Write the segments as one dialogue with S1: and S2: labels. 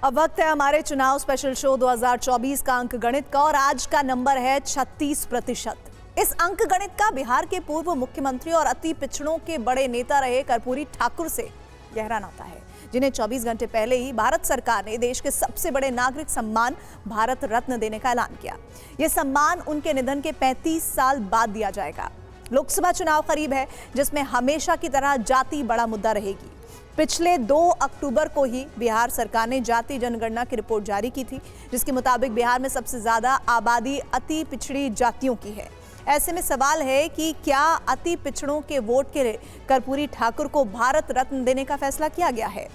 S1: अब वक्त है हमारे चुनाव स्पेशल शो 2024 का अंक गणित का और आज का नंबर है 36%। इस अंक गणित का बिहार के पूर्व मुख्यमंत्री और अति पिछड़ों के बड़े नेता रहे कर्पूरी ठाकुर से गहरा नाता है, जिन्हें 24 घंटे पहले ही भारत सरकार ने देश के सबसे बड़े नागरिक सम्मान भारत रत्न देने का ऐलान किया। यह सम्मान उनके निधन के 35 साल बाद दिया जाएगा। लोकसभा चुनाव करीब है, जिसमें हमेशा की तरह जाति बड़ा मुद्दा रहेगी। पिछले 2 अक्टूबर को ही बिहार सरकार ने जाति जनगणना की रिपोर्ट जारी की थी, जिसके मुताबिक बिहार में सबसे ज्यादा आबादी अति पिछड़ी जातियों की है। ऐसे में सवाल है कि क्या अति पिछड़ों के वोट के लिए कर्पूरी ठाकुर को भारत रत्न देने का फैसला किया गया है।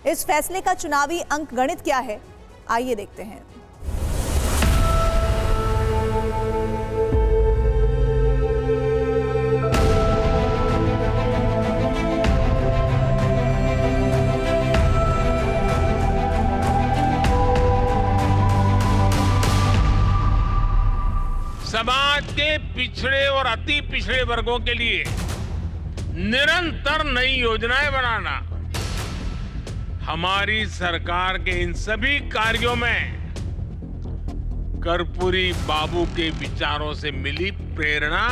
S1: इस फैसले का चुनावी अंक गणित क्या है, आइए देखते हैं।
S2: समाज के पिछड़े और अति पिछड़े वर्गों के लिए निरंतर नई योजनाएं बनाना हमारी सरकार के इन सभी कार्यों में कर्पूरी बाबू के विचारों से मिली प्रेरणा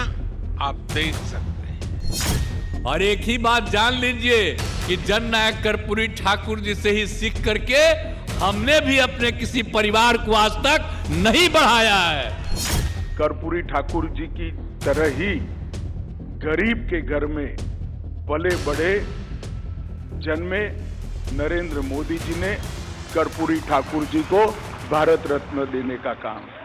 S2: आप देख सकते हैं।
S3: और एक ही बात जान लीजिए कि जननायक कर्पूरी ठाकुर जी से ही सीख करके हमने भी अपने किसी परिवार को आज तक नहीं बढ़ाया है।
S4: कर्पूरी ठाकुर जी की तरह ही गरीब के घर में पले बड़े जन्मे नरेंद्र मोदी जी ने कर्पूरी ठाकुर जी को भारत रत्न देने का काम है।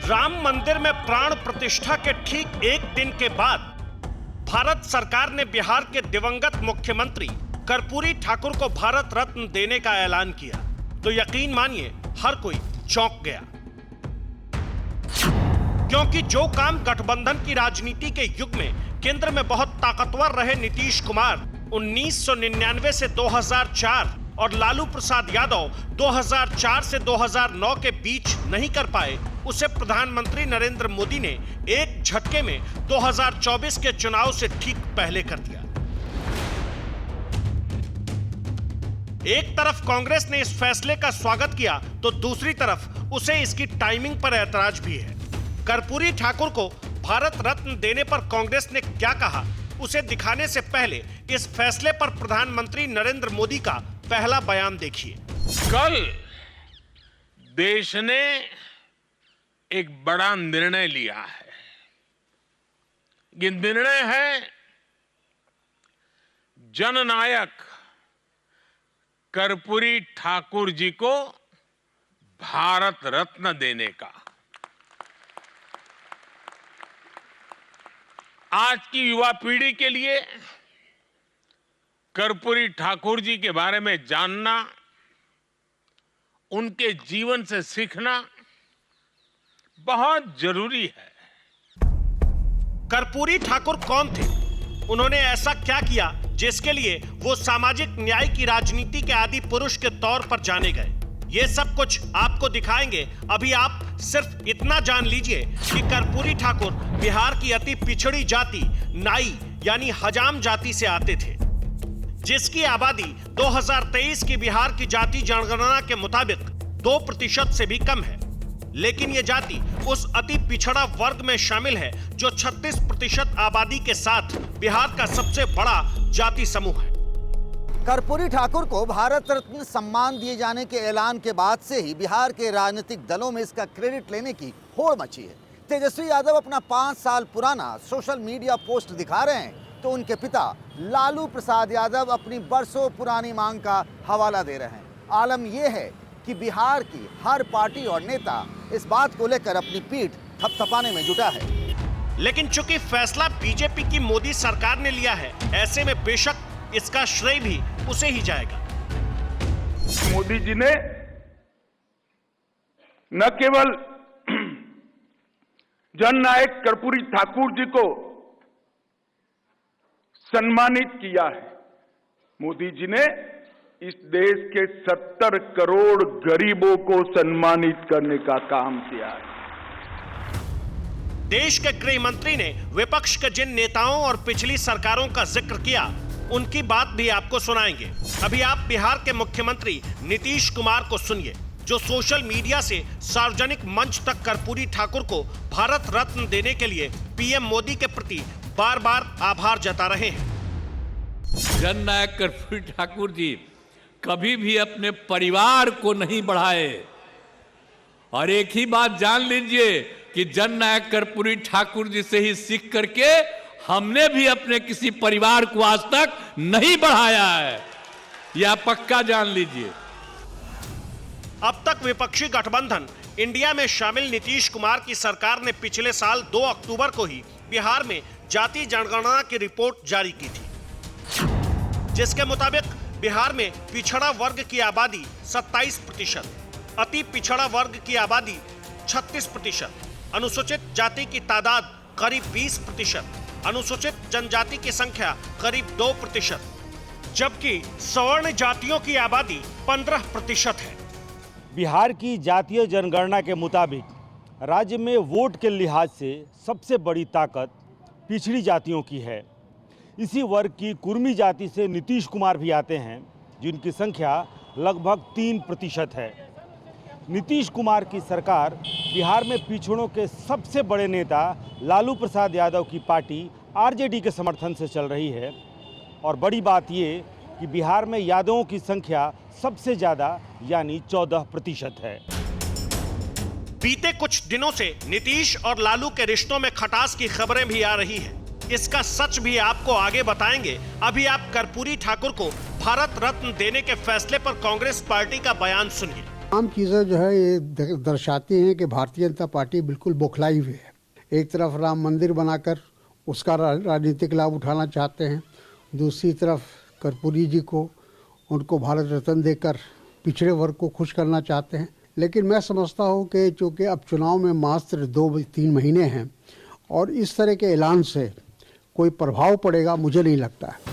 S5: राम मंदिर में प्राण प्रतिष्ठा के ठीक एक दिन के बाद भारत सरकार ने बिहार के दिवंगत मुख्यमंत्री कर्पूरी ठाकुर को भारत रत्न देने का ऐलान किया तो यकीन मानिए हर कोई चौंक गया, क्योंकि जो काम गठबंधन की राजनीति के युग में केंद्र में बहुत ताकतवर रहे नीतीश कुमार 1999 से 2004 और लालू प्रसाद यादव 2004 से 2009 के बीच नहीं कर पाए, उसे प्रधानमंत्री नरेंद्र मोदी ने एक झटके में 2024 के चुनाव से ठीक पहले कर दिया। एक तरफ कांग्रेस ने इस फैसले का स्वागत किया तो दूसरी तरफ उसे इसकी टाइमिंग पर ऐतराज भी है। कर्पूरी ठाकुर को भारत रत्न देने पर कांग्रेस ने क्या कहा, उसे दिखाने से पहले इस फैसले पर प्रधानमंत्री नरेंद्र मोदी का पहला बयान देखिए।
S2: कल देश ने एक बड़ा निर्णय लिया है। ये निर्णय है जननायक कर्पूरी ठाकुर जी को भारत रत्न देने का। आज की युवा पीढ़ी के लिए कर्पूरी ठाकुर जी के बारे में जानना, उनके जीवन से सीखना बहुत जरूरी है।
S5: कर्पूरी ठाकुर कौन थे? उन्होंने ऐसा क्या किया जिसके लिए वो सामाजिक न्याय की राजनीति के आदि पुरुष के तौर पर जाने गए? ये सब कुछ आपको दिखाएंगे। अभी आप सिर्फ इतना जान लीजिए कि कर्पूरी ठाकुर बिहार की अति पिछड़ी जाति नाई यानी हजाम जाति से आते थे, जिसकी आबादी 2023 की बिहार की जाति जनगणना के मुताबिक 2% से भी कम है। लेकिन ये जाति उस अति पिछड़ा वर्ग में शामिल है जो 36% आबादी के साथ बिहार का सबसे बड़ा जाति समूह है।
S6: कर्पूरी ठाकुर को भारत रत्न सम्मान दिए जाने के ऐलान के बाद से ही बिहार के राजनीतिक दलों में इसका क्रेडिट लेने की होड़ मची है। तेजस्वी यादव अपना 5 साल पुराना सोशल मीडिया पोस्ट दिखा रहे हैं तो उनके पिता लालू प्रसाद यादव अपनी बरसों पुरानी मांग का हवाला दे रहे हैं। आलम यह है कि बिहार की हर पार्टी और नेता इस बात को लेकर अपनी पीठ थपथपाने में जुटा है।
S5: लेकिन चूंकि फैसला बीजेपी की मोदी सरकार ने लिया है, ऐसे में बेशक इसका श्रेय भी उसे ही जाएगा।
S4: मोदी जी ने न केवल जननायक कर्पूरी ठाकुर जी को सम्मानित किया है, मोदी जी ने इस देश के 70 करोड़ गरीबों को सम्मानित करने का काम किया है।
S5: देश के गृह मंत्री ने विपक्ष के जिन नेताओं और पिछली सरकारों का जिक्र किया उनकी बात भी आपको सुनाएंगे। अभी आप बिहार के मुख्यमंत्री नीतीश कुमार को सुनिए, जो सोशल मीडिया से सार्वजनिक मंच तक कर्पूरी ठाकुर को भारत रत्न देने के लिए पीएम मोदी के प्रति बार बार आभार जता रहे हैं।
S3: जननायक कर्पूरी ठाकुर जी कभी भी अपने परिवार को नहीं बढ़ाए, और एक ही बात जान लीजिए कि जननायक कर्पूरी ठाकुर जी से ही सीख करके हमने भी अपने किसी परिवार को आज तक नहीं बढ़ाया है, यह पक्का जान लीजिए।
S5: अब तक विपक्षी गठबंधन इंडिया में शामिल नीतीश कुमार की सरकार ने पिछले साल 2 अक्टूबर को ही बिहार में जाति जनगणना की रिपोर्ट जारी की थी, जिसके मुताबिक बिहार में पिछड़ा वर्ग की आबादी 27%, अति पिछड़ा वर्ग की आबादी 36%, अनुसूचित जाति की तादाद करीब 20%, अनुसूचित जनजाति की संख्या करीब 2%, जबकि सवर्ण जातियों की आबादी 15% है।
S7: बिहार की जातीय जनगणना के मुताबिक राज्य में वोट के लिहाज से सबसे बड़ी ताकत पिछड़ी जातियों की है। इसी वर्ग की कुर्मी जाति से नीतीश कुमार भी आते हैं, जिनकी संख्या लगभग 3% है। नीतीश कुमार की सरकार बिहार में पिछड़ों के सबसे बड़े नेता लालू प्रसाद यादव की पार्टी आरजेडी के समर्थन से चल रही है, और बड़ी बात ये कि बिहार में यादवों की संख्या सबसे ज्यादा यानी 14% है।
S5: बीते कुछ दिनों से नीतीश और लालू के रिश्तों में खटास की खबरें भी आ रही है। इसका सच भी आपको आगे बताएंगे। अभी आप कर्पूरी ठाकुर को भारत रत्न देने के फैसले पर कांग्रेस पार्टी का बयान सुनिए।
S8: तमाम चीजें जो है ये दर्शाती हैं कि भारतीय जनता पार्टी बिल्कुल बौखलाई हुई है। एक तरफ राम मंदिर बनाकर उसका राजनीतिक लाभ उठाना चाहते हैं, दूसरी तरफ कर्पूरी जी को उनको भारत रत्न देकर पिछड़े वर्ग को खुश करना चाहते हैं। लेकिन मैं समझता हूँ कि चूँकि अब चुनाव में मात्र 2-3 महीने हैं और इस तरह के ऐलान से कोई प्रभाव पड़ेगा मुझे नहीं लगता है।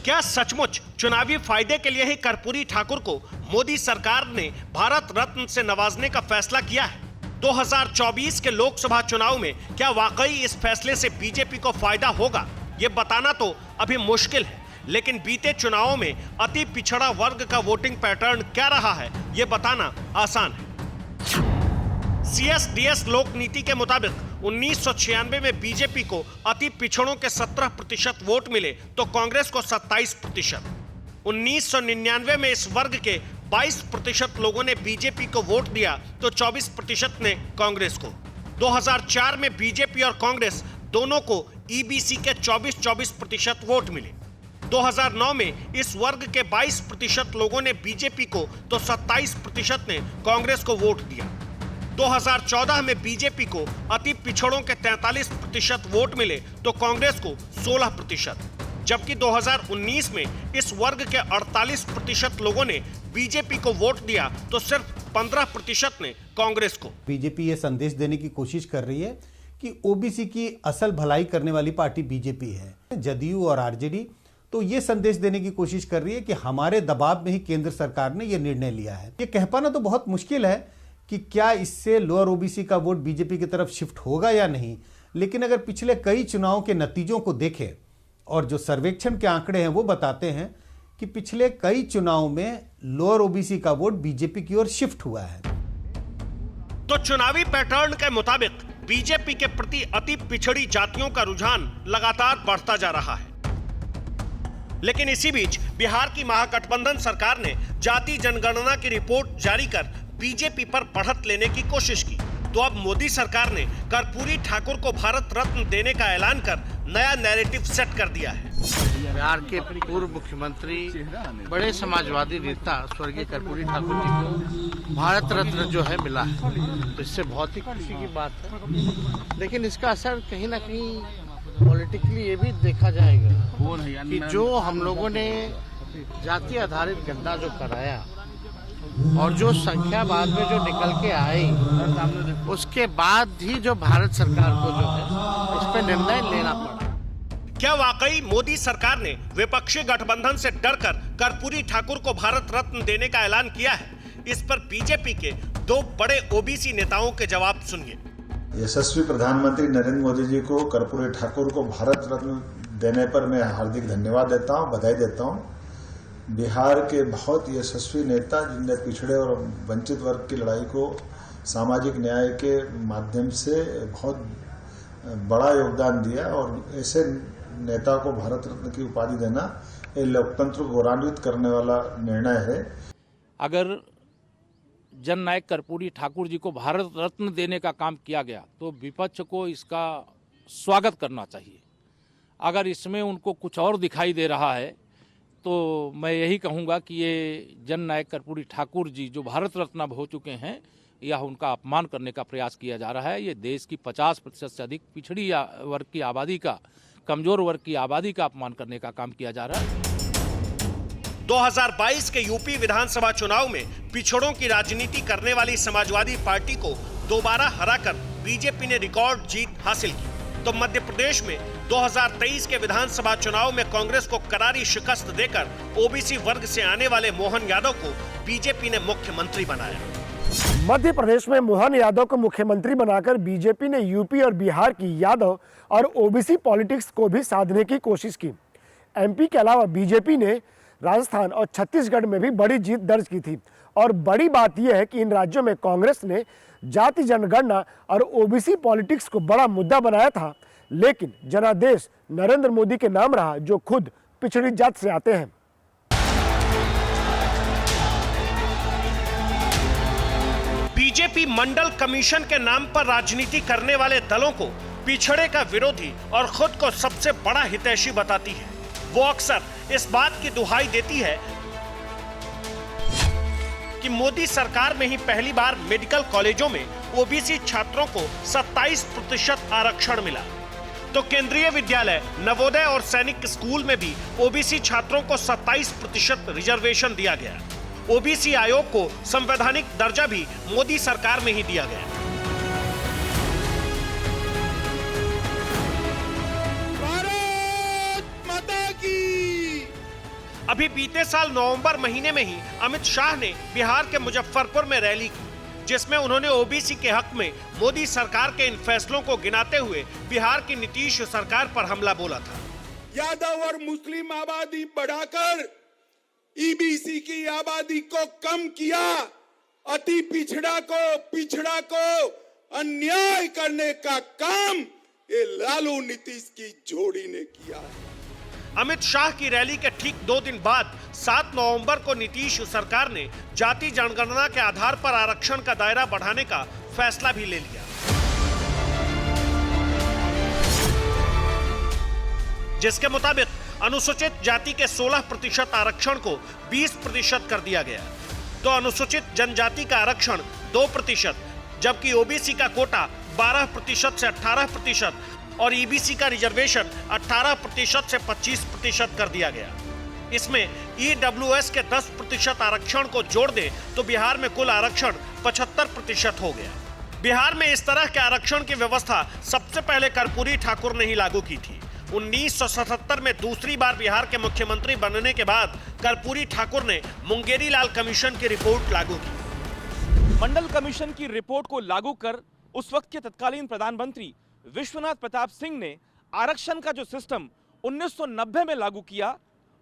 S5: क्या सचमुच चुनावी फायदे के लिए ही कर्पूरी ठाकुर को मोदी सरकार ने भारत रत्न से नवाजने का फैसला किया है? 2024 के लोकसभा चुनाव में क्या वाकई इस फैसले से बीजेपी को फायदा होगा, ये बताना तो अभी मुश्किल है। लेकिन बीते चुनावों में अति पिछड़ा वर्ग का वोटिंग पैटर्न क्या रहा है, ये बताना आसान है। CSDS लोक नीति के मुताबिक 1996 में बीजेपी को अति पिछड़ों के 17% वोट मिले तो कांग्रेस को 27%। 1999 में इस वर्ग के 22% लोगों ने बीजेपी को वोट दिया तो 24% ने कांग्रेस को। 2004 में बीजेपी और कांग्रेस दोनों को EBC के 24% वोट मिले। 2009 में इस वर्ग के 22% लोगों ने बीजेपी को तो 27% ने कांग्रेस को वोट दिया। 2014 में बीजेपी को अति पिछड़ों के 43% वोट मिले तो कांग्रेस को 16%, जबकि 2019 में इस वर्ग के 48% लोगों ने बीजेपी को वोट दिया तो सिर्फ 15% ने कांग्रेस को।
S9: बीजेपी ये संदेश देने की कोशिश कर रही है कि ओबीसी की असल भलाई करने वाली पार्टी बीजेपी है। जदयू और आरजेडी तो ये संदेश देने की कोशिश कर रही है कि हमारे दबाव में ही केंद्र सरकार ने ये निर्णय लिया है। ये कह पाना तो बहुत मुश्किल है कि क्या इससे लोअर ओबीसी का वोट बीजेपी की तरफ शिफ्ट होगा या नहीं, लेकिन अगर पिछले कई चुनावों के नतीजों को देखें और जो सर्वेक्षण के आंकड़े हैं वो बताते हैं कि पिछले कई चुनावों में लोअर ओबीसी का वोट बीजेपी की ओर शिफ्ट हुआ है।
S5: तो चुनावी पैटर्न के मुताबिक बीजेपी के प्रति अति पिछड़ी जातियों का रुझान लगातार बढ़ता जा रहा है। लेकिन इसी बीच बिहार की महागठबंधन सरकार ने जाति जनगणना की रिपोर्ट जारी कर बीजेपी पर बढ़त लेने की कोशिश की, तो अब मोदी सरकार ने कर्पूरी ठाकुर को भारत रत्न देने का ऐलान कर नया नैरेटिव सेट कर दिया है।
S10: बिहार के पूर्व मुख्यमंत्री, बड़े समाजवादी नेता स्वर्गीय कर्पूरी ठाकुर जी को भारत रत्न जो है मिला है, तो इससे बहुत ही खुशी की बात है। लेकिन इसका असर कहीं ना कहीं पॉलिटिकली ये भी देखा जाएगा कि जो हम लोगों ने जाति आधारित गणना जो कराया और जो संख्या बाद में जो निकल के आई, उसके बाद ही जो भारत सरकार को जो है इस पर निर्णय लेना पड़ा।
S5: क्या वाकई मोदी सरकार ने विपक्षी गठबंधन से डरकर कर्पूरी ठाकुर को भारत रत्न देने का ऐलान किया है? इस पर बीजेपी के 2 बड़े ओबीसी नेताओं के जवाब सुनिए।
S11: यशस्वी प्रधानमंत्री नरेंद्र मोदी जी को कर्पूरी ठाकुर को भारत रत्न देने पर मैं हार्दिक धन्यवाद देता हूं, बधाई देता हूं। बिहार के बहुत यशस्वी नेता जिनने पिछड़े और वंचित वर्ग की लड़ाई को सामाजिक न्याय के माध्यम से बहुत बड़ा योगदान दिया और ऐसे नेता को भारत रत्न की उपाधि देना ये लोकतंत्र को गौरवान्वित करने वाला निर्णय है।
S12: अगर जननायक कर्पूरी ठाकुर जी को भारत रत्न देने का काम किया गया तो विपक्ष को इसका स्वागत करना चाहिए। अगर इसमें उनको कुछ और दिखाई दे रहा है तो मैं यही कहूँगा कि ये जननायक कर्पूरी ठाकुर जी जो भारत रत्न अब हो चुके हैं, यह उनका अपमान करने का प्रयास किया जा रहा है। ये देश की 50% से अधिक पिछड़ी वर्ग की आबादी का, कमजोर वर्ग की आबादी का अपमान करने का काम किया जा रहा है।
S5: 2022 के यूपी विधानसभा चुनाव में पिछड़ों की राजनीति करने वाली समाजवादी पार्टी को दोबारा हराकर बीजेपी ने रिकॉर्ड जीत हासिल की, तो मध्य प्रदेश में 2023 के विधानसभा चुनाव में कांग्रेस को करारी शिकस्त देकर ओबीसी वर्ग से आने वाले मोहन यादव को बीजेपी ने मुख्यमंत्री बनाया।
S13: मध्य प्रदेश में मोहन यादव को मुख्यमंत्री बनाकर बीजेपी ने यूपी और बिहार की यादव और ओबीसी पॉलिटिक्स को भी साधने की कोशिश की। एमपी के अलावा बीजेपी ने राजस्थान और छत्तीसगढ़ में भी बड़ी जीत दर्ज की थी और बड़ी बात यह है कि इन राज्यों में कांग्रेस ने जाति जनगणना और ओबीसी पॉलिटिक्स को बड़ा मुद्दा बनाया था, लेकिन जनादेश नरेंद्र मोदी के नाम रहा जो खुद पिछड़ी जात से आते हैं।
S5: बीजेपी मंडल कमीशन के नाम पर राजनीति करने वाले दलों को पिछड़े का विरोधी और खुद को सबसे बड़ा हितैषी बताती है। वो अक्सर इस बात की दुहाई देती है कि मोदी सरकार में ही पहली बार मेडिकल कॉलेजों में ओबीसी छात्रों को 27% आरक्षण मिला, तो केंद्रीय विद्यालय, नवोदय और सैनिक स्कूल में भी ओबीसी छात्रों को 27% रिजर्वेशन दिया गया। ओबीसी आयोग को संवैधानिक दर्जा भी मोदी सरकार में ही दिया गया।
S14: भारत माता की।
S5: अभी बीते साल नवंबर महीने में ही अमित शाह ने बिहार के मुजफ्फरपुर में रैली की, जिसमें उन्होंने ओबीसी के हक में मोदी सरकार के इन फैसलों को गिनाते हुए बिहार की नीतीश सरकार पर हमला बोला था।
S14: यादव और मुस्लिम आबादी बढ़ाकर ईबीसी की आबादी को कम किया, अति पिछड़ा को अन्याय करने का काम ये लालू नीतीश की जोड़ी ने किया है।
S5: अमित शाह की रैली के ठीक 2 दिन बाद 7 नवंबर को नीतीश सरकार ने जाति जनगणना के आधार पर आरक्षण का दायरा बढ़ाने का फैसला भी ले लिया, जिसके मुताबिक अनुसूचित जाति के 16% आरक्षण को 20% कर दिया गया, तो अनुसूचित जनजाति का आरक्षण 2%, जबकि ओबीसी का कोटा 12% से 18% और ईबीसी का रिजर्वेशन 18% से 25% कर दिया गया। इसमें ईडब्ल्यूएस के 10% आरक्षण को जोड़ दे तो बिहार में कुल आरक्षण 75% हो गया। बिहार में इस तरह के आरक्षण की व्यवस्था सबसे पहले कर्पूरी ठाकुर ने ही लागू की थी। 1977 में दूसरी बार बिहार के मुख्यमंत्री बनने के बाद कर्पूरी ठाकुर ने मुंगेरी लाल कमीशन की रिपोर्ट लागू की।
S15: मंडल कमीशन की रिपोर्ट को लागू कर उस वक्त के तत्कालीन प्रधानमंत्री विश्वनाथ प्रताप सिंह ने आरक्षण का जो सिस्टम 1990 में लागू किया,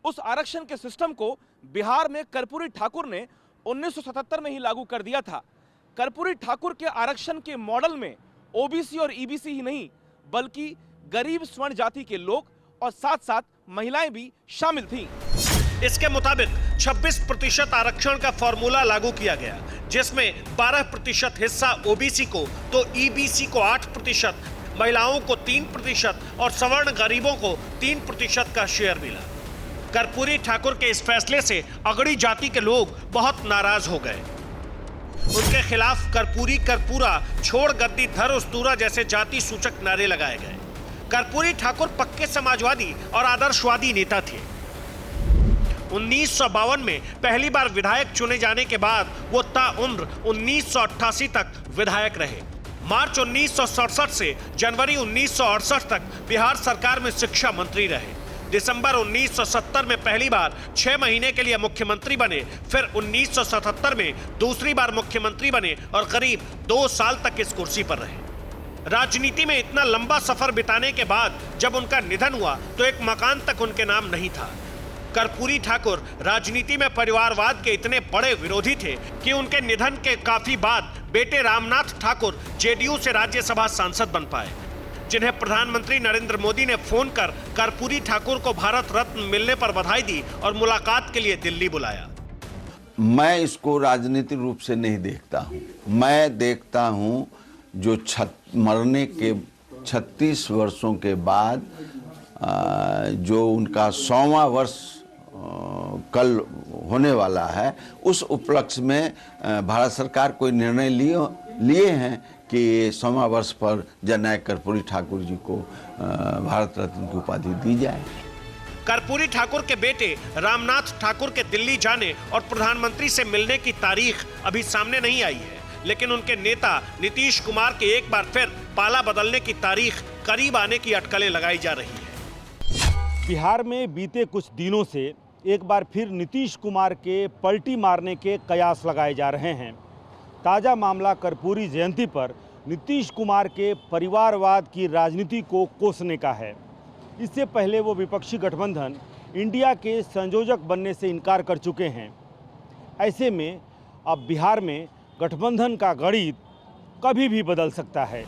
S15: उस आरक्षण के सिस्टम को बिहार में कर्पूरी ठाकुर ने 1977 में ही लागू कर दिया था। कर्पूरी ठाकुर के आरक्षण के मॉडल में ओबीसी और ईबीसी ही नहीं बल्कि गरीब स्वर्ण जाति के लोग और साथ साथ महिलाएं भी शामिल थीं।
S5: इसके मुताबिक 26% आरक्षण का फॉर्मूला लागू किया गया, जिसमें 12% हिस्सा ओबीसी को तो ईबीसी को 8%, महिलाओं को 3% और सवर्ण गरीबों को 3% का शेयर मिला। कर्पूरी ठाकुर के इस फैसले से अगड़ी जाति के लोग बहुत नाराज हो गए। उनके खिलाफ कर्पूरी कर्पूरा, छोड़ गद्दी धर उस्तूरा जैसे जाति सूचक नारे लगाए गए। कर्पूरी ठाकुर पक्के समाजवादी और आदर्शवादी नेता थे। 1952 में पहली बार विधायक चुने जाने के बाद वो ताउम्र 1988 तक विधायक रहे। मार्च 1967 से जनवरी 1968 तक बिहार सरकार में शिक्षा मंत्री रहे। दिसंबर 1970 में पहली बार 6 महीने के लिए मुख्यमंत्री बने, फिर 1977 में दूसरी बार मुख्यमंत्री बने और करीब 2 साल तक इस कुर्सी पर रहे। राजनीति में इतना लंबा सफर बिताने के बाद जब उनका निधन हुआ तो एक मकान तक उनके नाम नहीं था। कर्पूरी ठाकुर राजनीति में परिवारवाद के इतने बड़े विरोधी थे कि उनके निधन के काफी बाद बेटे रामनाथ ठाकुर जेडीयू से राज्यसभा सांसद बन पाए, जिन्हें प्रधानमंत्री नरेंद्र मोदी ने फोन कर कर्पूरी ठाकुर को भारत रत्न मिलने पर बधाई दी और मुलाकात के लिए दिल्ली बुलाया।
S16: मैं इसको राजनीतिक रूप से नहीं देखता हूँ। मैं देखता हूँ जो मरने के 36 वर्षों के बाद जो उनका 100वां वर्ष कल होने वाला है, उस उपलक्ष्य में भारत सरकार कोई निर्णय लिए हैं कि 100वां वर्ष पर जननायक कर्पूरी ठाकुर जी को भारत रत्न की उपाधि दी जाए।
S5: कर्पूरी ठाकुर के बेटे रामनाथ ठाकुर के दिल्ली जाने और प्रधानमंत्री से मिलने की तारीख अभी सामने नहीं आई है, लेकिन उनके नेता नीतीश कुमार के एक बार फिर पाला बदलने की तारीख करीब आने की अटकलें लगाई जा रही है।
S7: बिहार में बीते कुछ दिनों से एक बार फिर नीतीश कुमार के पलटी मारने के कयास लगाए जा रहे हैं। ताज़ा मामला कर्पूरी जयंती पर नीतीश कुमार के परिवारवाद की राजनीति को कोसने का है। इससे पहले वो विपक्षी गठबंधन इंडिया के संयोजक बनने से इनकार कर चुके हैं। ऐसे में अब बिहार में गठबंधन का गणित कभी भी बदल सकता है।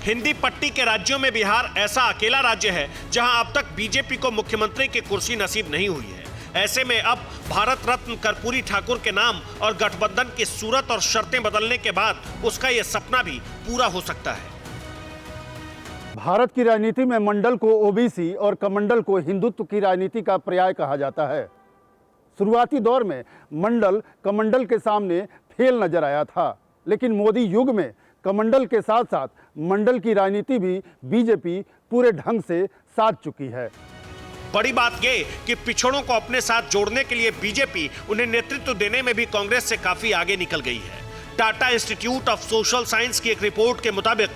S5: हिंदी पट्टी के राज्यों में बिहार ऐसा अकेला राज्य है जहां अब तक बीजेपी को मुख्यमंत्री की कुर्सी नसीब नहीं हुई है। ऐसे में अब भारत रत्न कर्पूरी ठाकुर के नाम और गठबंधन की सूरत और शर्तें बदलने के बाद उसका यह सपना भी पूरा हो सकता है।
S17: भारत की राजनीति में मंडल को ओबीसी और कमंडल को हिंदुत्व की राजनीति का पर्याय कहा जाता है। शुरुआती दौर में मंडल कमंडल के सामने फेल नजर आया था, लेकिन मोदी युग में कमंडल के साथ साथ मंडल की राजनीति भी बीजेपी पूरे ढंग से साध चुकी है।
S5: बड़ी बात यह कि पिछड़ों को अपने साथ जोड़ने के लिए बीजेपी उन्हें नेतृत्व देने में भी कांग्रेस से काफी आगे निकल गई है। Tata institute of social science की एक रिपोर्ट के मुताबिक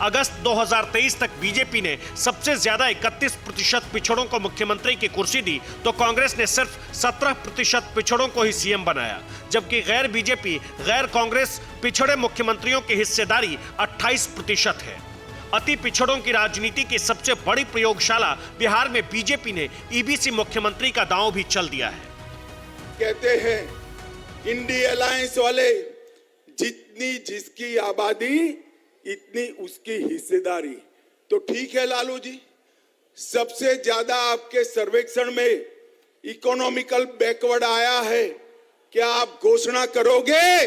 S5: अगस्त 2023 तक बीजेपी ने सबसे ज्यादा 31% पिछड़ों को मुख्यमंत्री की कुर्सी दी, तो कांग्रेस ने सिर्फ 17% पिछड़ों को ही सीएम बनाया, जबकि गैर बीजेपी गैर कांग्रेस पिछड़े मुख्यमंत्रियों की हिस्सेदारी 28% है। अति पिछड़ों की राजनीति की सबसे बड़ी प्रयोगशाला बिहार में बीजेपी ने ईबीसी मुख्यमंत्री का दांव भी चल दिया है।
S14: कहते हैं इंडी अलायंस वाले, जितनी जिसकी आबादी इतनी उसकी हिस्सेदारी। तो ठीक है लालू जी, सबसे ज्यादा आपके सर्वेक्षण में इकोनॉमिकल बैकवर्ड आया है। क्या आप घोषणा करोगे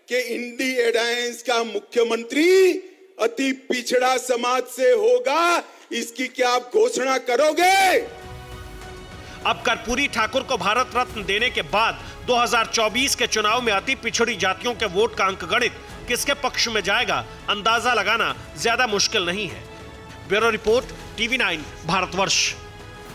S14: कि इंडी अलायंस का मुख्यमंत्री अति पिछड़ा समाज से होगा? इसकी क्या आप घोषणा करोगे?
S5: अब कर्पूरी ठाकुर को भारत रत्न देने के बाद 2024 के चुनाव में अति पिछड़ी जातियों के वोट का अंकगणित किसके पक्ष में जाएगा, अंदाजा लगाना ज्यादा मुश्किल नहीं है। Bureau report, TV9 Bharatvarsh.